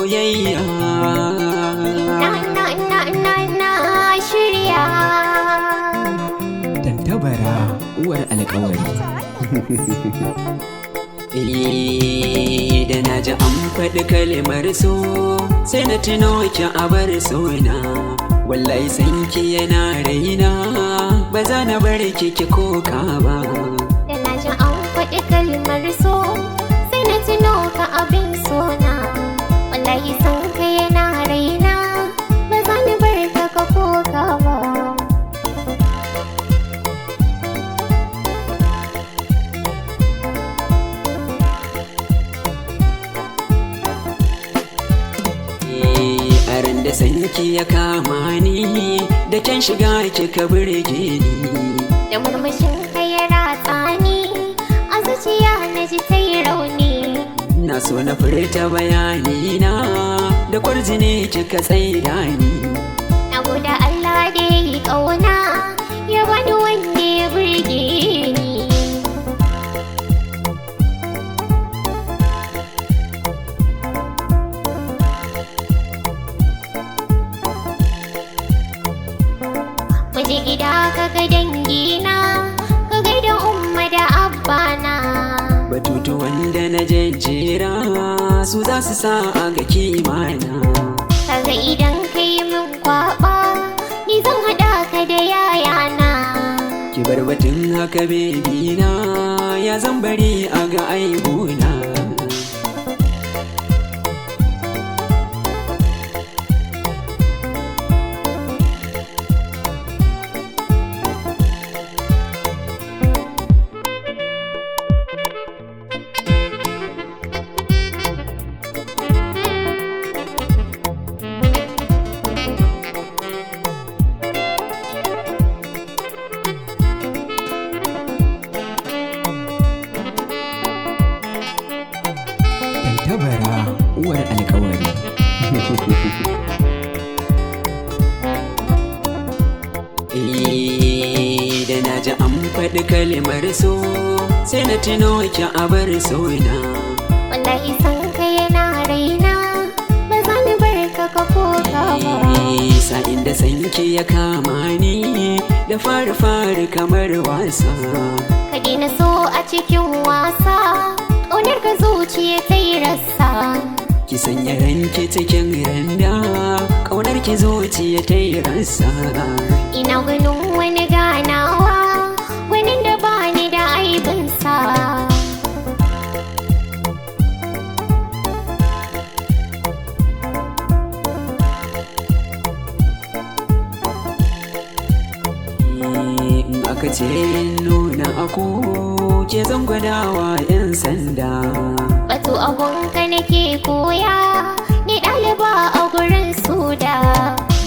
soyayya. Na shirya. Tantabara uwar alƙawari. Da na ji an faɗi kalmar so, sai na tuno ki a bar sona. Wallahi sanki yana raina, ba za na bar ki koka ba. Da na ji an faɗi kalmar so, sai na tuno ka abin sona. Wallahi san ka yana raina, ba za na bar ka koka ba. Da sanki ya kama ni, da kyan shiga kika burge ni, da murmushin ka ya ratsa ni, a zuciya na ji ta yi rauni. na so na furta bayani na, da kwarjini kika tsaida ni. Na gode Allah da ya yi ƙauna, ya bani wanda ya burge ni. Muje gida ka ga dangina, ka gaida umma da abbana. Batutu wanda na jejjera, su za su sa a ga kimana. Kaga idan ka yi min kwaɓa, ni zan haɗa ka da yayana. Ki bar batun haka bebi na, ya zan bari a ga aibuna. Tantabara uwar alƙawari. Da na ji an faɗi kalmar so, sai na tuno ki a bar sona. Wallahi san ka yana raina, ba za ni bar ka koka ba. Sa'in da sanki ya kama ni, da fari kamar wasa. Ka daina so a cikin wasa, ƙaunar ka zuciya ta yi rassa. Ki sanya ranki cikin randa, ƙaunar ki zuciya ta yi rassa. Ina ganin wani ganawa, wani da ba ni da aibinsa. In aka ce nuna ako, ke zan gwadawa 'yan sanda. Batu abunka nake koya, ni ɗaliba a gurin suda.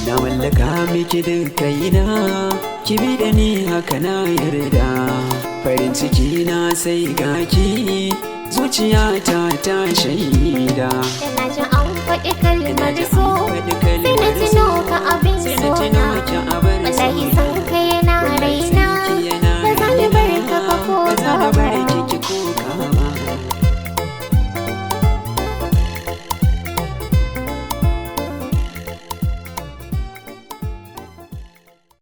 Na mallaka miki kaina, ki bi da ni haka na yarda. Farin ciki na sai gaki, zuciyata ta shaida. Da na ji an faɗi kalmar so, sai na tuno ka abin Sai na tuno sona. ki a bar